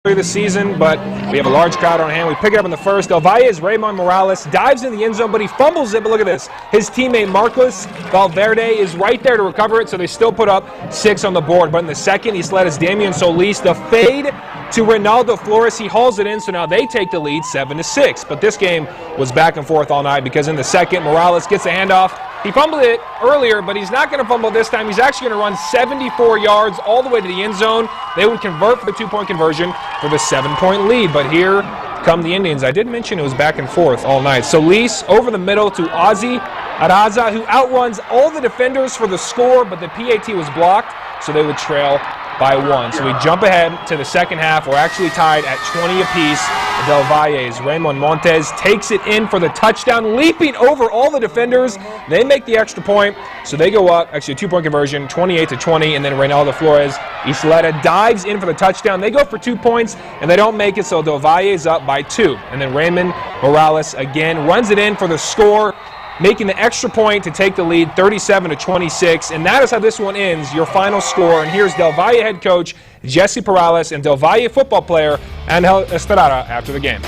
the season, but we have a large crowd on hand. We pick it up in the first. Del Valle's Raymond Morales dives in the end zone, but he fumbles it. But look at this. His teammate Marcos Valverde is right there to recover it, so they still put up 6 on the board. But in the second, he slid as Damian Solis. The fade to Reynaldo Flores. He hauls it in, so now they take the lead 7-6. But this game was back and forth all night because in the second, Morales gets a handoff. He fumbled it earlier, but he's not going to fumble this time. He's actually going to run 74 yards all the way to the end zone. They would convert for the 2-point conversion for the 7-point lead. But here come the Indians. I did mention it was back and forth all night. Solis over the middle to Ozzy Araza, who outruns all the defenders for the score, but the PAT was blocked, so they would trail by 1. So we jump ahead to the second half. We're actually tied at 20 apiece. Del Valle's Raymond Montes takes it in for the touchdown, leaping over all the defenders. They make the extra point, so they go up, actually a 2-point conversion, 28-20, and then Reynaldo Flores Isleta dives in for the touchdown. They go for 2 points, and they don't make it, so Del Valle is up by 2. And then Raymond Morales again runs it in for the score, making the extra point to take the lead 37-26. And that is how this one ends, your final score. And here's Del Valle head coach Jesse Perales and Del Valle football player Angel Estrada after the game.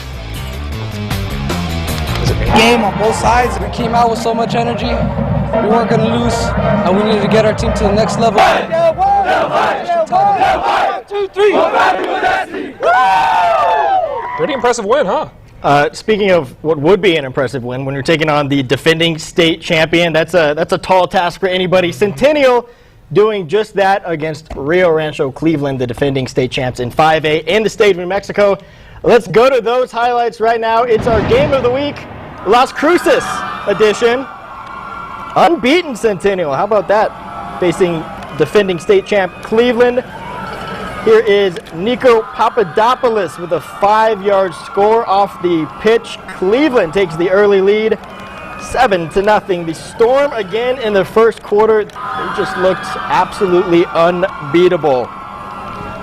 Game on both sides. We came out with so much energy. We weren't going to lose, and we needed to get our team to the next level. Del Valle, 1, 2, 3. Pretty impressive win, huh? Speaking of what would be an impressive win, when you're taking on the defending state champion, that's a tall task for anybody. Centennial doing just that against Rio Rancho Cleveland, the defending state champs in 5A in the state of New Mexico. Let's go to those highlights right now. It's our game of the week, Las Cruces edition. Unbeaten Centennial, how about that? Facing defending state champ Cleveland. Here is Nico Papadopoulos with a 5-yard score off the pitch. Cleveland takes the early lead, 7-0. The Storm again in the first quarter. They just looked absolutely unbeatable.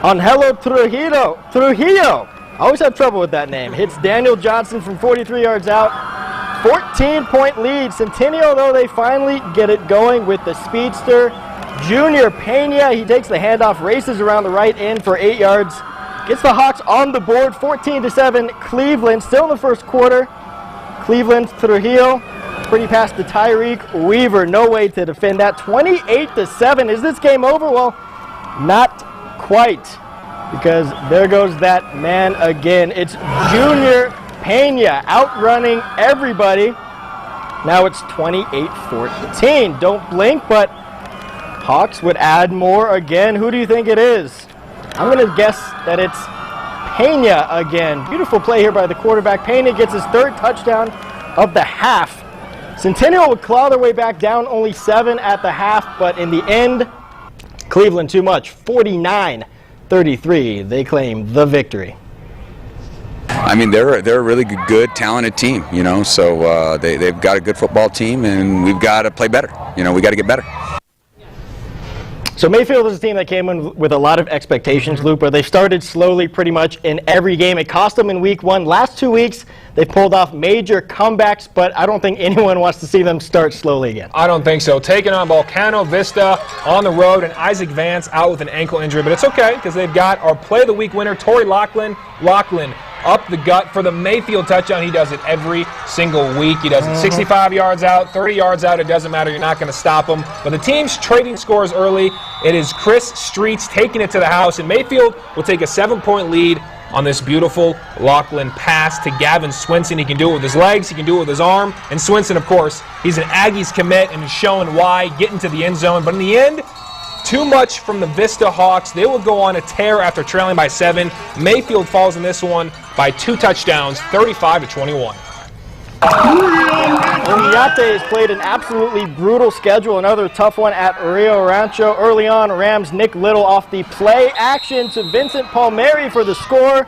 Angelo Trujillo, I always have trouble with that name, hits Daniel Johnson from 43 yards out. 14-point lead. Centennial, though, they finally get it going with the speedster. Junior Pena, he takes the handoff, races around the right end for 8 yards. Gets the Hawks on the board, 14-7. Cleveland, still in the first quarter. Cleveland, Trujillo, pretty past the Tyreek Weaver. No way to defend that. 28-7. Is this game over? Well, not quite, because there goes that man again. It's Junior Pena outrunning everybody. Now it's 28-14. Don't blink, but Hawks would add more again. Who do you think it is? I'm going to guess that it's Pena again. Beautiful play here by the quarterback. Pena gets his 3rd touchdown of the half. Centennial would claw their way back down, only 7 at the half, but in the end, Cleveland too much. 49-33. They claim the victory. I mean, they're a really good, talented team, you know, so they've got a good football team, and we've got to play better. You know, we got to get better. So Mayfield is a team that came in with a lot of expectations, Luke, but they started slowly pretty much in every game. It cost them in week 1. Last 2 weeks, they pulled off major comebacks, but I don't think anyone wants to see them start slowly again. I don't think so. Taking on Volcano, Vista on the road, and Isaac Vance out with an ankle injury, but it's okay because they've got our play of the week winner, Torrey Lachlan up the gut for the Mayfield touchdown. He does it every single week. He does it 65 yards out, 30 yards out. It doesn't matter. You're not going to stop him. But the team's trading scores early. It is Chris Streets taking it to the house, and Mayfield will take a 7-point lead on this beautiful Lachlan pass to Gavin Swinson. He can do it with his legs. He can do it with his arm. And Swinson, of course, he's an Aggies commit and is showing why, getting to the end zone. But in the end, too much from the Vista Hawks. They will go on a tear after trailing by 7. Mayfield falls in this one by 2 touchdowns, 35-21. Oñate has played an absolutely brutal schedule. Another tough one at Rio Rancho. Early on, Rams' Nick Little off the play action to Vincent Palmieri for the score.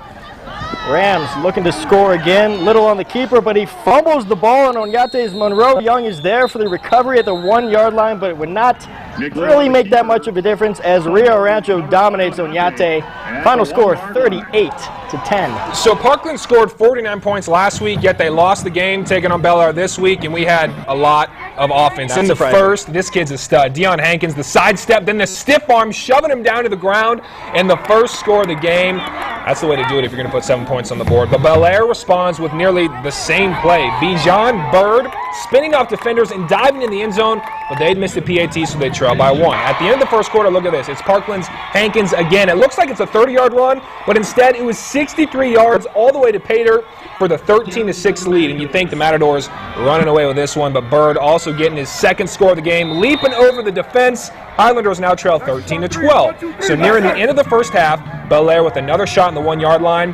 Rams looking to score again. Little on the keeper, but he fumbles the ball, and Oñate's Monroe Young is there for the recovery at the 1-yard line, but it would not really make that much of a difference as Rio Rancho dominates Oñate. Final score 38-10. So Parkland scored 49 points last week, yet they lost the game, taking on Bel Air this week, and we had a lot of offense. In the first, this kid's a stud. Deion Hankins, the sidestep, then the stiff arm, shoving him down to the ground, and the first score of the game. That's the way to do it if you're going to put 7 points on the board. But Bel Air responds with nearly the same play. Bijan Bird spinning off defenders and diving in the end zone, but they'd missed the PAT, so they trail by 1. At the end of the first quarter, look at this. It's Parkland's Hankins again. It looks like it's a 30-yard run, but instead it was 63 yards all the way to pay dirt for the 13-6 lead. And you'd think the Matadors running away with this one, but Bird also getting his second score of the game, leaping over the defense. Highlanders now trail 13-12. So nearing the end of the first half, Bel Air with another shot on the 1-yard line.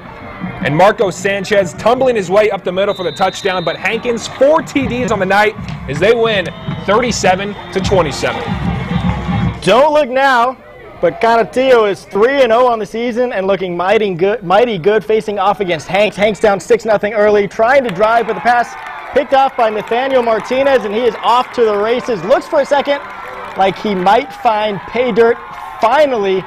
And Marco Sanchez tumbling his way up the middle for the touchdown, but Hankins 4 TDs on the night as they win 37-27. Don't look now, but Canutillo is 3-0 on the season and looking mighty good facing off against Hanks. Hanks down 6-0 early, trying to drive, but the pass picked off by Nathaniel Martinez, and he is off to the races. Looks for a second like he might find pay dirt. Finally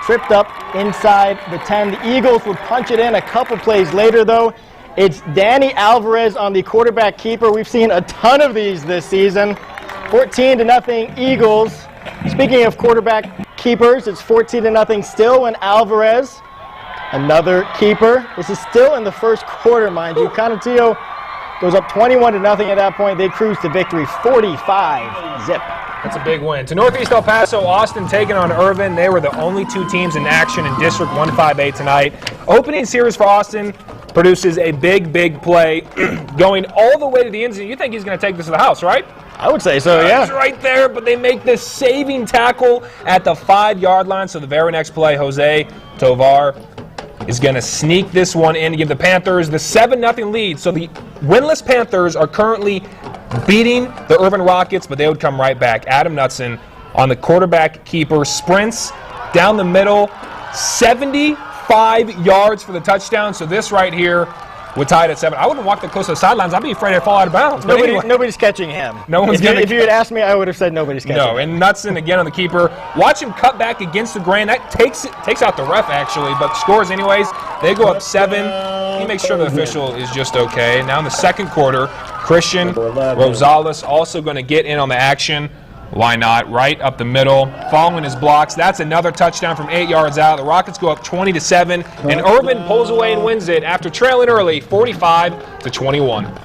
tripped up inside the 10. The Eagles would punch it in a couple plays later, though. It's Danny Alvarez on the quarterback keeper. We've seen a ton of these this season. 14-0 Eagles. Speaking of quarterback keepers, it's 14-0 still when Alvarez, another keeper. This is still in the first quarter, mind you. Canutillo goes up 21-0 at that point. They cruise to victory 45-zip. That's a big win. To Northeast El Paso, Austin taking on Irvin. They were the only 2 teams in action in District 158 tonight. Opening series for Austin produces a big play going all the way to the end zone. You think he's going to take this to the house, right? I would say so, yeah. He's right there, but they make this saving tackle at the 5-yard line. So the very next play, Jose Tovar is going to sneak this one in to give the Panthers the 7-0 lead. So the winless Panthers are currently beating the Irvin Rockets, but they would come right back. Adam Knutson on the quarterback keeper, sprints down the middle, 75 yards for the touchdown. So this right here would tie it at 7. I wouldn't walk that close to the sidelines. I'd be afraid I'd fall out of bounds. Nobody's catching him. No one's if you had asked me, I would have said nobody's catching him. No, and Knutson again on the keeper. Watch him cut back against the grain. That takes out the ref, actually, but scores anyways. They go up 7. He makes sure the official is just okay. Now in the second quarter, Christian Rosales also going to get in on the action. Why not? Right up the middle, following his blocks. That's another touchdown from 8 yards out. The Rockets go up 20-7, and Irvin pulls away and wins it after trailing early, 45-21.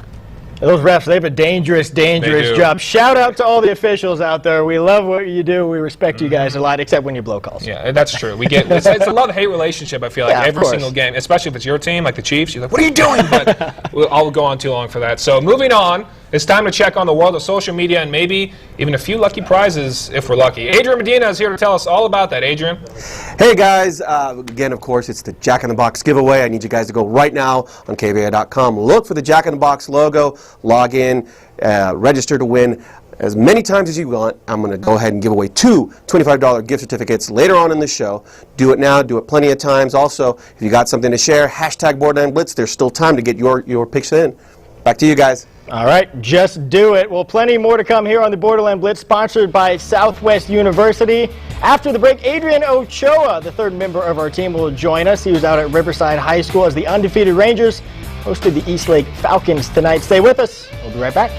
Those refs, they have a dangerous job. Shout out to all the officials out there. We love what you do. We respect you guys a lot, except when you blow calls. Yeah, that's true. We get it's a love-hate relationship, I feel like, every single game, especially if it's your team, like the Chiefs. You're like, what are you doing? But I'll go on too long for that. So moving on, it's time to check on the world of social media and maybe even a few lucky prizes if we're lucky. Adrian Medina is here to tell us all about that. Adrian. Hey guys, again, of course, it's the Jack in the Box giveaway. I need you guys to go right now on KVIA.com. Look for the Jack in the Box logo, log in, register to win as many times as you want. I'm going to go ahead and give away 2 $25 gift certificates later on in the show. Do it now. Do it plenty of times. Also, if you got something to share, hashtag Borderland Blitz. There's still time to get your picks in. Back to you guys. All right, just do it. Well, plenty more to come here on the Borderland Blitz, sponsored by Southwest University. After the break, Adrian Ochoa, the 3rd member of our team, will join us. He was out at Riverside High School as the undefeated Rangers hosted the Eastlake Falcons tonight. Stay with us. We'll be right back.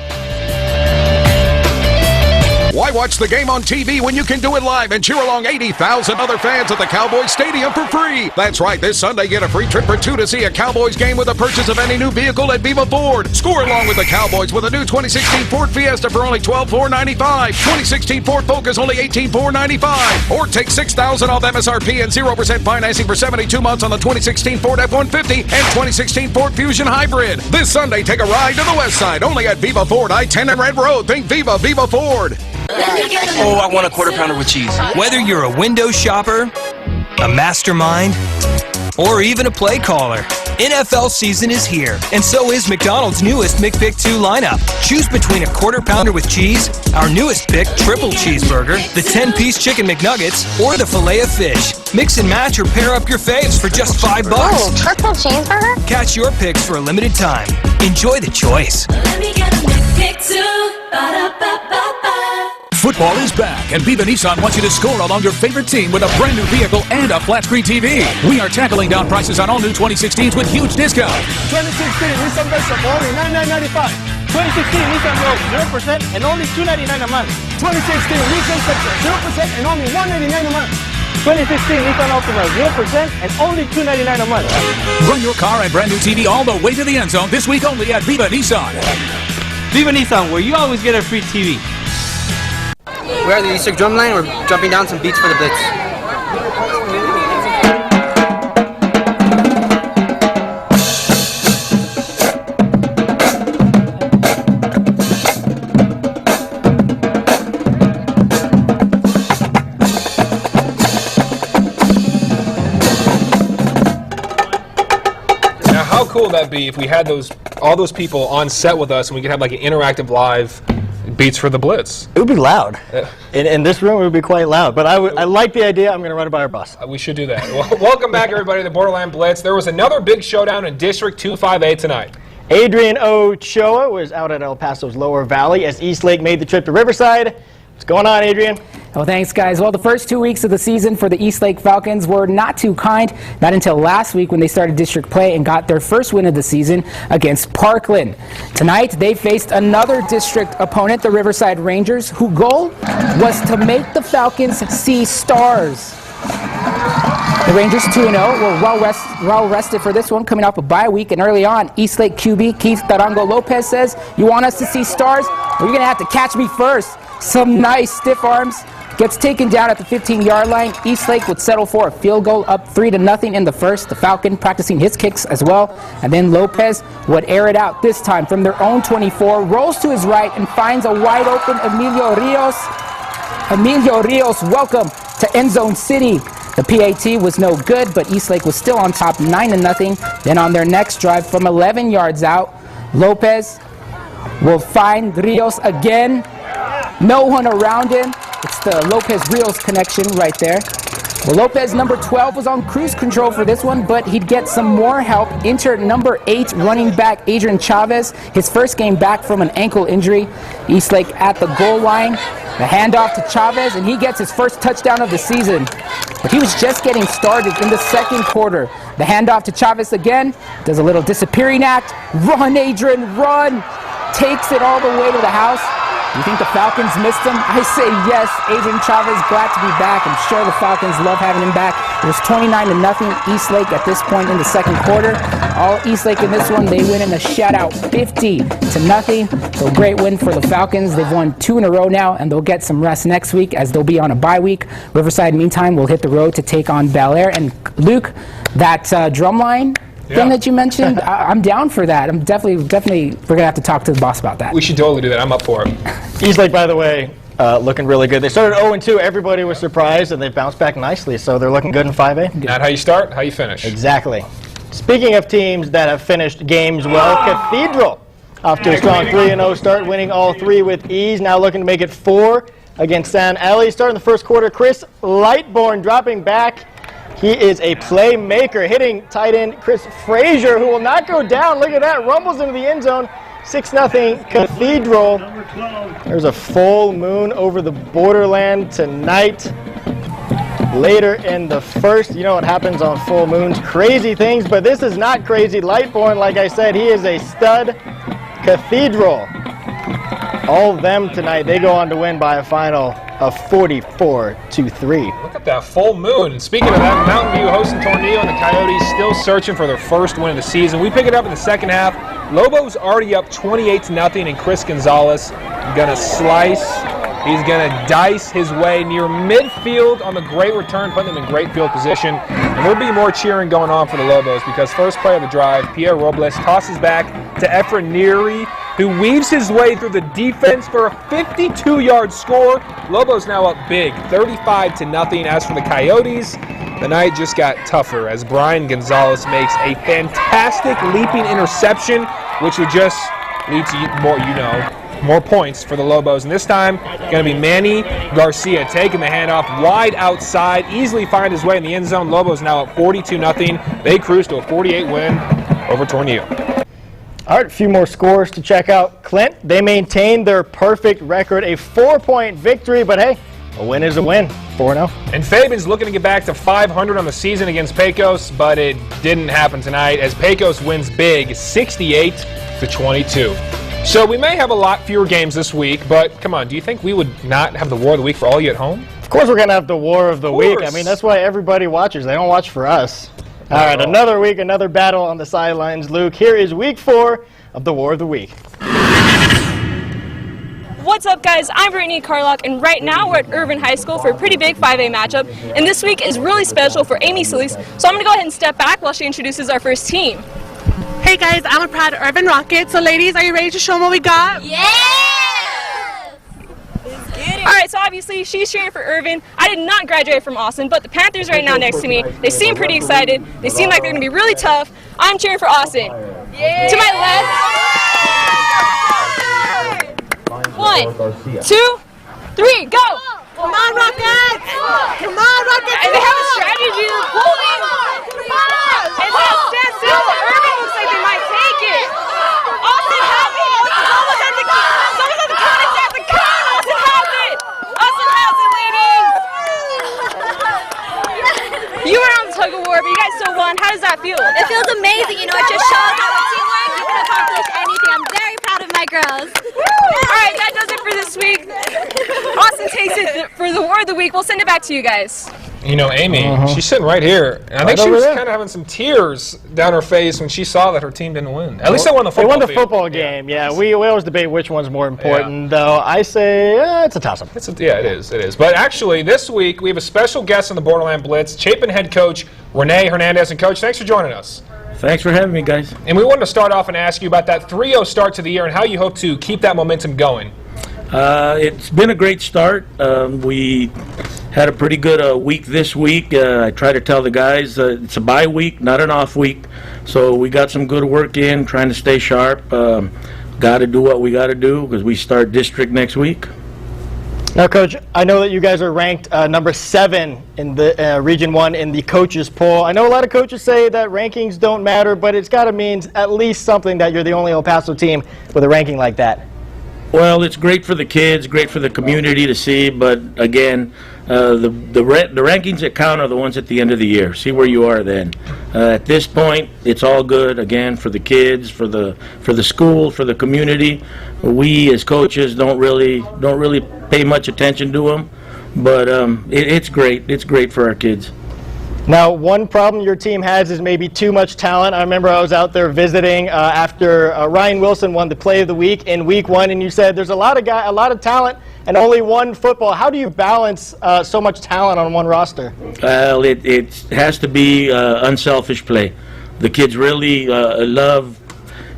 Why watch the game on TV when you can do it live and cheer along 80,000 other fans at the Cowboys Stadium for free? That's right, this Sunday get a free trip for 2 to see a Cowboys game with the purchase of any new vehicle at Viva Ford. Score along with the Cowboys with a new 2016 Ford Fiesta for only $12,495. 2016 Ford Focus only $18,495. Or take $6,000 off MSRP and 0% financing for 72 months on the 2016 Ford F-150 and 2016 Ford Fusion Hybrid. This Sunday, take a ride to the west side, only at Viva Ford, I-10 and Red Road. Think Viva Ford. Oh, I want a quarter pounder with cheese. Whether you're a window shopper, a mastermind, or even a play caller, NFL season is here, and so is McDonald's newest McPick 2 lineup. Choose between a quarter pounder with cheese, our newest pick, triple cheeseburger, the 10-piece chicken McNuggets, or the filet of fish. Mix and match or pair up your faves for just $5. Oh, triple cheeseburger? Catch your picks for a limited time. Enjoy the choice. Let me get a McPick 2. Ba-da-ba-ba-ba. Football Football is back, and Viva Nissan wants you to score along your favorite team with a brand new vehicle and a flat-screen TV. We are tackling down prices on all new 2016s with huge discounts. 2016 Nissan Versa for only $9,995. 2016 Nissan Rogue 0% and only $299 a month. 2016 Nissan Sentra 0% and only $199 a month. 2016 Nissan Altima 0% and only $299 a month. Run your car and brand new TV all the way to the end zone this week only at Viva Nissan. Viva Nissan, where you always get a free TV. We're at the Eastlake drumline. We're jumping down some beats for the Blitz. Now, how cool would that be if we had all those people on set with us and we could have like an interactive live beats for the Blitz? It would be loud. In this room, it would be quite loud. But I like the idea. I'm going to run it by our boss. We should do that. Well, welcome back, everybody, to the Borderland Blitz. There was another big showdown in District 258 tonight. Adrian Ochoa was out at El Paso's Lower Valley as Eastlake made the trip to Riverside. What's going on, Adrian? Well, thanks, guys. Well, the first 2 weeks of the season for the Eastlake Falcons were not too kind. Not until last week when they started district play and got their first win of the season against Parkland. Tonight, they faced another district opponent, the Riverside Rangers, whose goal was to make the Falcons see stars. The Rangers 2-0 were well rested for this one, coming off a bye week, and early on, Eastlake QB Keith Tarango Lopez says, "You want us to see stars? Well, you're going to have to catch me first." Some nice stiff arms. Gets taken down at the 15-yard line. Eastlake would settle for a field goal, up 3-0 in the first. The Falcon practicing his kicks as well. And then Lopez would air it out, this time from their own 24, rolls to his right and finds a wide open Emilio Rios. Emilio Rios, welcome to End Zone City. The PAT was no good, but Eastlake was still on top 9-0. Then on their next drive from 11 yards out, Lopez will find Rios again. No one around him. It's the Lopez-Rios connection right there. Well, Lopez, number 12, was on cruise control for this one, but he'd get some more help. Enter number 8 running back Adrian Chavez, his first game back from an ankle injury. Eastlake at the goal line. The handoff to Chavez, and he gets his first touchdown of the season. But he was just getting started in the second quarter. The handoff to Chavez again. Does a little disappearing act. Run, Adrian, run! Takes it all the way to the house. You think the Falcons missed him? I say yes. Adrian Chavez, glad to be back. I'm sure the Falcons love having him back. It was 29-0 Eastlake at this point in the second quarter. All Eastlake in this one, they win in a shutout, 50-0. So great win for the Falcons. They've won 2 in a row now, and they'll get some rest next week as they'll be on a bye week. Riverside, meantime, will hit the road to take on Bel Air. And Luke, that drumline thing that you mentioned, I'm down for that. I'm definitely, we're going to have to talk to the boss about that. We should totally do that. I'm up for it. Eastlake, by the way, looking really good. They started 0-2. Everybody was surprised, and they bounced back nicely, so they're looking good in 5A. Not how you start, how you finish. Exactly. Speaking of teams that have finished games well, Cathedral off to a strong 3-0 start, winning all 3 with ease. Now looking to make it 4 against San Eli. Starting the first quarter, Chris Lightbourne dropping back. He is a playmaker, hitting tight end Chris Frazier, who will not go down. Look at that, rumbles into the end zone. 6-0 Cathedral. There's a full moon over the Borderland tonight. Later in the first, you know what happens on full moons, crazy things, but this is not crazy. Lightbourne, like I said, he is a stud. Cathedral, all of them tonight, they go on to win by a final of 44-3. Look at that full moon. Speaking of that, Mountain View hosting Tornillo, and the Coyotes still searching for their first win of the season. We pick it up in the second half. Lobo's already up 28-0, and Chris Gonzalez gonna slice. He's gonna dice his way near midfield on the great return, putting them in great field position. And there'll be more cheering going on for the Lobos because first play of the drive, Pierre Robles tosses back to Efren Neary, who weaves his way through the defense for a 52-yard score. Lobos now up big, 35-0. As for the Coyotes, the night just got tougher as Brian Gonzalez makes a fantastic leaping interception, which would just lead to more points for the Lobos. And this time, going to be Manny Garcia taking the handoff wide outside, easily find his way in the end zone. Lobos now up 42-0. They cruise to a 48 win over Tornillo. All right, a few more scores to check out. Clint, they maintained their perfect record, a 4-point victory, but hey, a win is a win, 4-0. And Fabian's looking to get back to 500 on the season against Pecos, but it didn't happen tonight as Pecos wins big, 68-22. So we may have a lot fewer games this week, but come on, do you think we would not have the War of the Week for all you at home? Of course we're going to have the War of the Week. I mean, that's why everybody watches. They don't watch for us. All right, another week, another battle on the sidelines. Luke, here is week 4 of the War of the Week. What's up, guys? I'm Brittany Carlock, and right now we're at Irvin High School for a pretty big 5A matchup. And this week is really special for Amy Solis, so I'm going to go ahead and step back while she introduces our first team. Hey guys, I'm a proud Irvin Rocket. So ladies, are you ready to show them what we got? Yeah! Alright, so obviously she's cheering for Irvin. I did not graduate from Austin, but the Panthers right now next to me, they seem pretty excited. They seem like they're going to be really tough. I'm cheering for Austin. Yeah. To my left. 1, 2, 3, go! Come on, Rockets! Come on, Rockets! And they have a strategy to pull in. And now stand still. Irvin looks like they might take it. Austin has it. It's almost at the count. It's almost at the count. It's at the count. Austin has it. Austin has it, ladies. You were on the tug of war, but you guys still won. How does that feel? It feels amazing. You know, it just shows how with teamwork you can accomplish anything. I'm very proud of my girls. All right, that does it for this week. Austin takes it for the War of the Week. We'll send it back to you guys. You know, Amy, she's sitting right here. And I think she was kind of having some tears down her face when she saw that her team didn't win. At least they won the football They won the football game, yeah. We always debate which one's more important, though. I say it's a toss-up. Yeah, it is. But actually, this week, we have a special guest on the Borderland Blitz, Chapin head coach Renee Hernandez. And, Coach, thanks for joining us. Thanks for having me, guys. And we wanted to start off and ask you about that 3-0 start to the year and how you hope to keep that momentum going. It's been a great start. We had a pretty good week this week. I try to tell the guys it's a bye week, not an off week. So we got some good work in, trying to stay sharp. Got to do what we got to do because we start district next week. Now, Coach, I know that you guys are ranked number 7 in the Region 1 in the coaches poll. I know a lot of coaches say that rankings don't matter, but it's got to mean at least something that you're the only El Paso team with a ranking like that. Well, it's great for the kids, great for the community to see, but again, the rankings that count are the ones at the end of the year. See where you are then. At this point, it's all good again for the kids, for the school, for the community. We as coaches don't really pay much attention to them, but it's great. It's great for our kids. Now, one problem your team has is maybe too much talent. I remember I was out there visiting after Ryan Wilson won the Play of the Week in Week 1, and you said there's a lot of talent and only one football. How do you balance so much talent on one roster? Well, it has to be unselfish play. The kids really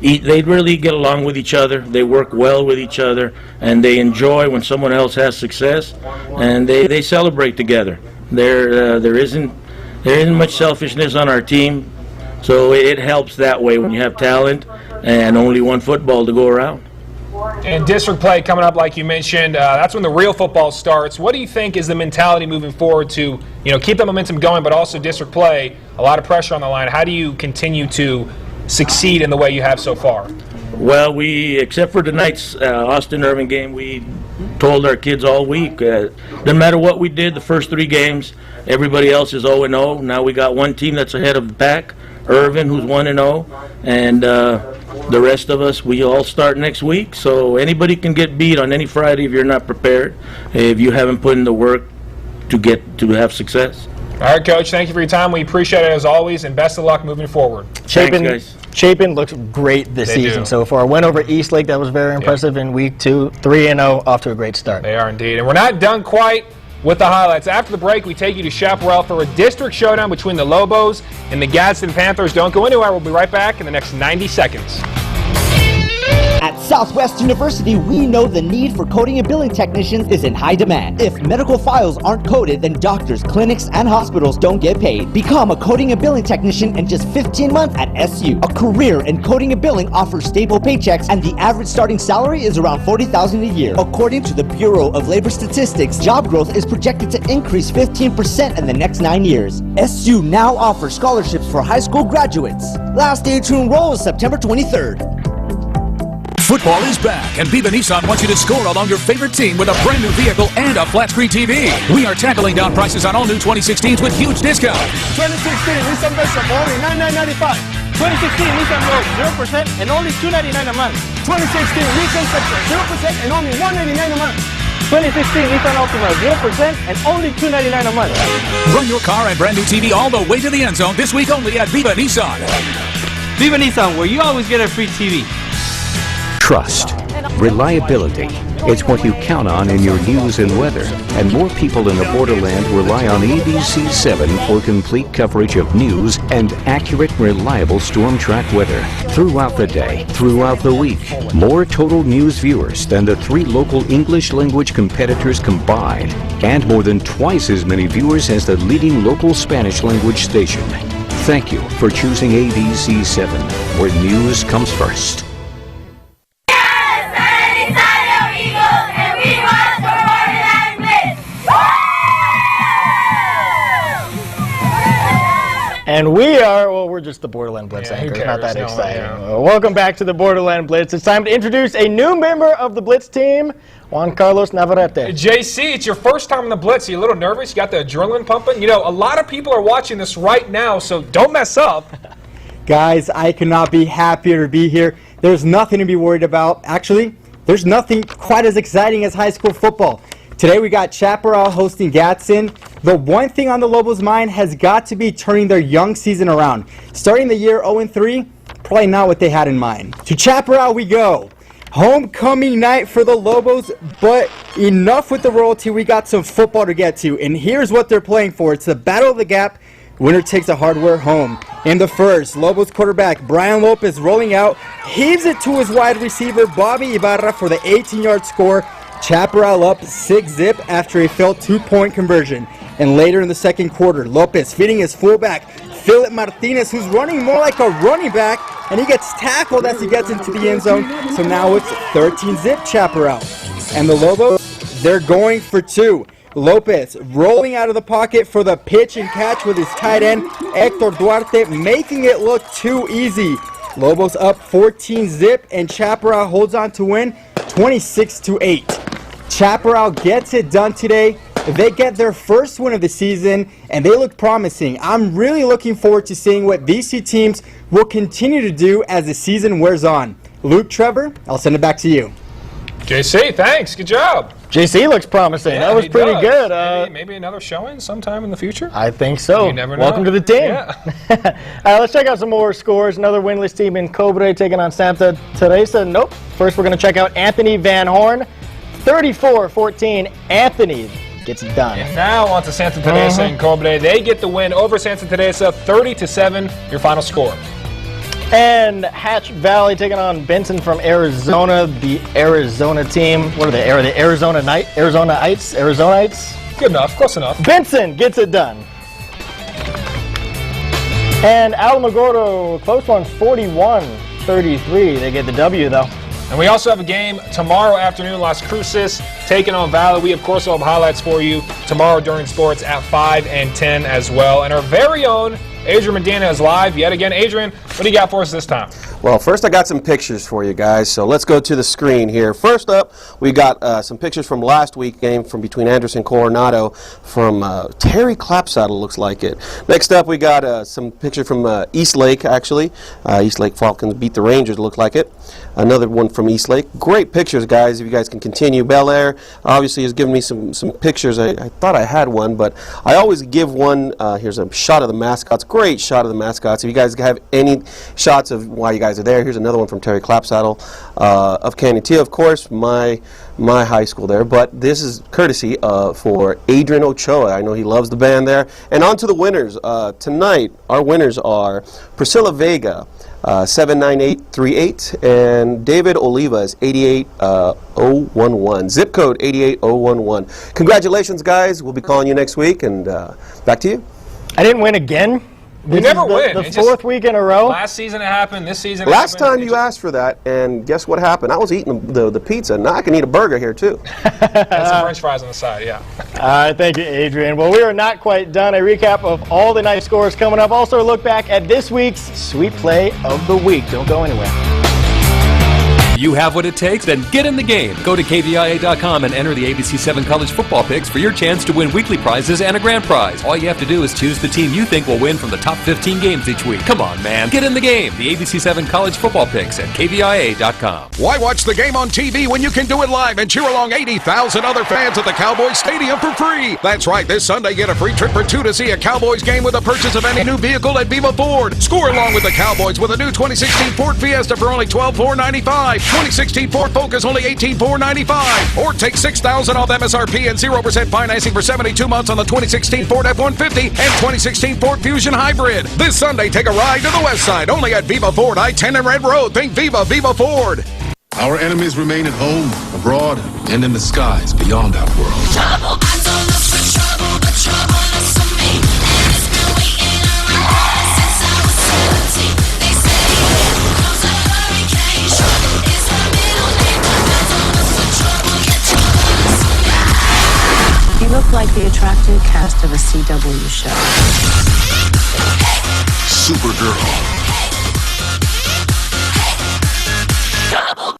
they really get along with each other. They work well with each other, and they enjoy when someone else has success, and they celebrate together. There isn't much selfishness on our team, so it helps that way when you have talent and only one football to go around. And district play coming up, like you mentioned, that's when the real football starts. What do you think is the mentality moving forward to keep the momentum going, but also district play, a lot of pressure on the line? How do you continue to succeed in the way you have so far? Well, except for tonight's Austin-Irvin game, we told our kids all week, doesn't matter what we did the first 3 games, everybody else is 0-0. Now we got one team that's ahead of the pack, Irvin, who's 1-0, and the rest of us, we all start next week. So anybody can get beat on any Friday if you're not prepared, if you haven't put in the work to have success. All right, Coach, thank you for your time. We appreciate it as always, and best of luck moving forward. Thanks, guys. Chapin looks great this season so far. Went over Eastlake, that was very impressive in Week 2. 3-0, off to a great start. They are indeed. And we're not done quite with the highlights. After the break, we take you to Chaparral for a district showdown between the Lobos and the Gadsden Panthers. Don't go anywhere. We'll be right back in the next 90 seconds. At Southwest University, we know the need for coding and billing technicians is in high demand. If medical files aren't coded, then doctors, clinics, and hospitals don't get paid. Become a coding and billing technician in just 15 months at SU. A career in coding and billing offers stable paychecks, and the average starting salary is around $40,000 a year. According to the Bureau of Labor Statistics, job growth is projected to increase 15% in the next 9 years. SU now offers scholarships for high school graduates. Last day to enroll is September 23rd. Football is back, and Viva Nissan wants you to score along your favorite team with a brand new vehicle and a flat screen TV. We are tackling down prices on all new 2016s with huge discounts. 2016 Nissan Versa for only $9,995. 2016 Nissan Rogue 0% and only $299 a month. 2016 Nissan Sentra 0% and only $199 a month. 2016 Nissan Altima 0% and only $299 a month. Run your car and brand new TV all the way to the end zone this week only at Viva Nissan. Viva Nissan, where you always get a free TV. Trust, reliability, it's what you count on in your news and weather. And more people in the borderland rely on ABC7 for complete coverage of news and accurate, reliable storm track weather throughout the day, throughout the week. More total news viewers than the 3 local English language competitors combined, and more than twice as many viewers as the leading local Spanish language station. Thank you for choosing ABC7, where news comes first. And we are, well, we're just the Borderland Blitz anchors, not that exciting. Welcome back to the Borderland Blitz. It's time to introduce a new member of the Blitz team, Juan Carlos Navarrete. JC, it's your first time on the Blitz. Are you a little nervous? You got the adrenaline pumping? You know, a lot of people are watching this right now, so don't mess up. Guys, I could not be happier to be here. There's nothing to be worried about. Actually, there's nothing quite as exciting as high school football. Today we got Chaparral hosting Gadsden. The one thing on the Lobos' mind has got to be turning their young season around. Starting the year 0-3, probably not what they had in mind. To Chaparral we go. Homecoming night for the Lobos, but enough with the royalty. We got some football to get to, and here's what they're playing for. It's the Battle of the Gap. Winner takes the hardware home. In the first, Lobos quarterback Brian Lopez rolling out, heaves it to his wide receiver Bobby Ibarra for the 18-yard score. Chaparral up 6-zip after a failed 2-point conversion. And later in the second quarter, Lopez feeding his fullback, Philip Martinez, who's running more like a running back, and he gets tackled as he gets into the end zone. So now it's 13-zip Chaparral. And the Lobos, they're going for 2. Lopez rolling out of the pocket for the pitch and catch with his tight end, Hector Duarte, making it look too easy. Lobos up 14-zip, and Chaparral holds on to win 26-8. Chaparral gets it done today. They get their first win of the season, and they look promising. I'm really looking forward to seeing what these 2 teams will continue to do as the season wears on. Luke, Trevor, I'll send it back to you. JC, thanks. Good job. JC looks promising. Yeah, that was pretty good. Maybe another showing sometime in the future? I think so. You never know. Welcome to the team. Yeah. Let's check out some more scores. Another winless team in Cobre taking on Santa Teresa. Nope. First, we're going to check out Anthony Van Horn. 34-14. Anthony gets it done. And now on to Santa Teresa and Cobre. They get the win over Santa Teresa, 30-7. Your final score. And Hatch Valley taking on Benson from Arizona, the Arizona team. What are they? The Arizonaites? Good enough, close enough. Benson gets it done. And Alamogordo, close one, 41-33. They get the W, though. And we also have a game tomorrow afternoon, Las Cruces taking on Valle. We, of course, will have highlights for you tomorrow during sports at 5 and 10 as well. And our very own Adrian Medina is live yet again. Adrian, what do you got for us this time? Well, first I got some pictures for you guys, so let's go to the screen here. First up, we got some pictures from last week's game from between Anderson and Coronado from Terry Clapsaddle, looks like it. Next up, we got some picture from Eastlake, actually. Eastlake Falcons beat the Rangers, look like it. Another one from Eastlake. Great pictures, guys, if you guys can continue. Bel Air obviously has given me some pictures. I thought I had one, but I always give one. Here's a shot of the mascots. Great shot of the mascots. If you guys have any shots of why you guys are there, here's another one from Terry Clapsaddle of Canutillo, of course, my high school there. But this is courtesy for Adrian Ochoa. I know he loves the band there. And on to the winners. Tonight, our winners are Priscilla Vega, 79838, and David Oliva is 88011. Zip code 88011. Congratulations, guys. We'll be calling you next week, and back to you. I didn't win again. You never win. The fourth week in a row. Last season it happened. This season it Last happened. time you asked for that, and guess what happened? I was eating the pizza. Now I can eat a burger here, too. And some French fries on the side, yeah. All right, thank you, Adrian. Well, we are not quite done. A recap of all the night scores coming up. Also, a look back at this week's Sweet Play of the Week. Don't go anywhere. You have what it takes? Then get in the game. Go to KVIA.com and enter the ABC7 College Football Picks for your chance to win weekly prizes and a grand prize. All you have to do is choose the team you think will win from the top 15 games each week. Come on, man. Get in the game. The ABC7 College Football Picks at KVIA.com. Why watch the game on TV when you can do it live and cheer along 80,000 other fans at the Cowboys Stadium for free? That's right. This Sunday, get a free trip for two to see a Cowboys game with the purchase of any new vehicle at Viva Ford. Score along with the Cowboys with a new 2016 Ford Fiesta for only $12,495. 2016 Ford Focus only $18,495. Or take $6,000 off MSRP and 0% financing for 72 months on the 2016 Ford F-150 and 2016 Ford Fusion Hybrid. This Sunday, take a ride to the west side, only at Viva Ford, I-10 and Red Road. Think Viva Ford. Our enemies remain at home, abroad, and in the skies beyond our world. Trouble, I don't look for trouble, but trouble looks for me. And it's been waiting around since I was 17. They say, here comes a hurricane. Trouble is my middle name, but I don't look for trouble, yet trouble looks for me. You look like the attractive cast of a CW show. Supergirl.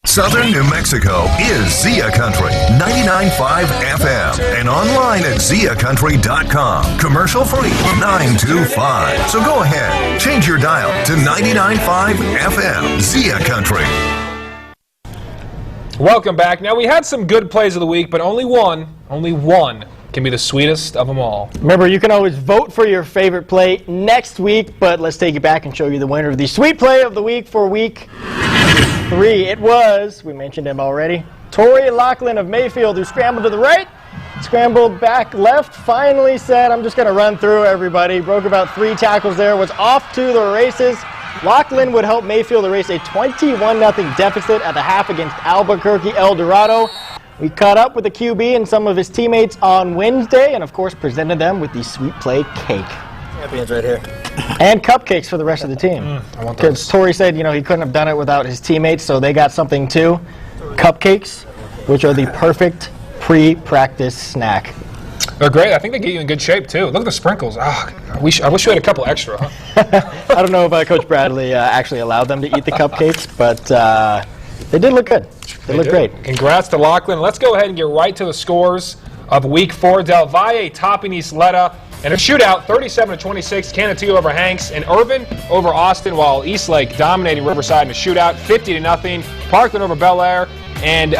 Southern New Mexico is Zia Country, 99.5 FM, and online at ZiaCountry.com. Commercial free, 925. So go ahead, change your dial to 99.5 FM, Zia Country. Welcome back. Now, we had some good plays of the week, but only one can be the sweetest of them all. Remember, you can always vote for your favorite play next week, but let's take it back and show you the winner of the sweet play of the week for week 3. It was, we mentioned him already, Tori Lachlan of Mayfield, who scrambled to the right, scrambled back left, finally said, I'm just going to run through everybody. Broke about 3 tackles there, was off to the races. Lachlan would help Mayfield erase a 21-0 deficit at the half against Albuquerque El Dorado. We caught up with the QB and some of his teammates on Wednesday and, of course, presented them with the sweet play cake. Champions right here. And cupcakes for the rest of the team. Because Tori said, he couldn't have done it without his teammates, so they got something too. Cupcakes, which are the perfect pre-practice snack. They're great. I think they get you in good shape, too. Look at the sprinkles. I wish we had a couple extra, huh? I don't know if Coach Bradley actually allowed them to eat the cupcakes, but they did look good. They look great. Congrats to Lachlan. Let's go ahead and get right to the scores of Week 4. Del Valle topping Isleta in a shootout, 37-26. Canutillo over Hanks, and Irvin over Austin, while Eastlake dominating Riverside in a shootout, 50-0. Parkland over Bel Air, and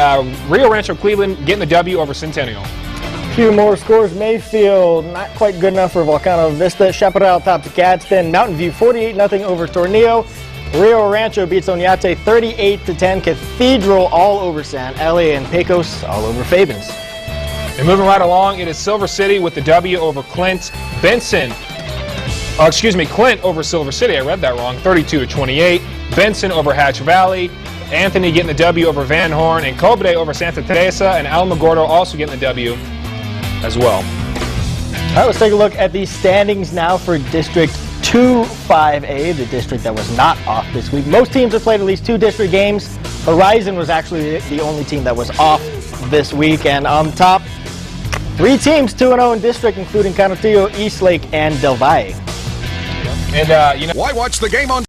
Rio Rancho Cleveland getting the W over Centennial. A few more scores. Mayfield, not quite good enough for Volcano. Vista, Chaparral tops Gadsden. Mountain View, 48-0 over Tornillo. Rio Rancho beats Oñate 38-10. Cathedral all over San Eli, and Pecos all over Fabens. And moving right along, it is Silver City with the W over Clint. Clint over Silver City. I read that wrong. 32-28. Benson over Hatch Valley. Anthony getting the W over Van Horn, and Cobre over Santa Teresa, and Alamogordo also getting the W as well. All right, let's take a look at the standings now for District 2-5A, the district that was not off this week. Most teams have played at least 2 district games. Horizon was actually the only team that was off this week, and on top, 3 teams 2-0 in district, including Canutillo, Eastlake, and Del Valle. And why watch the game on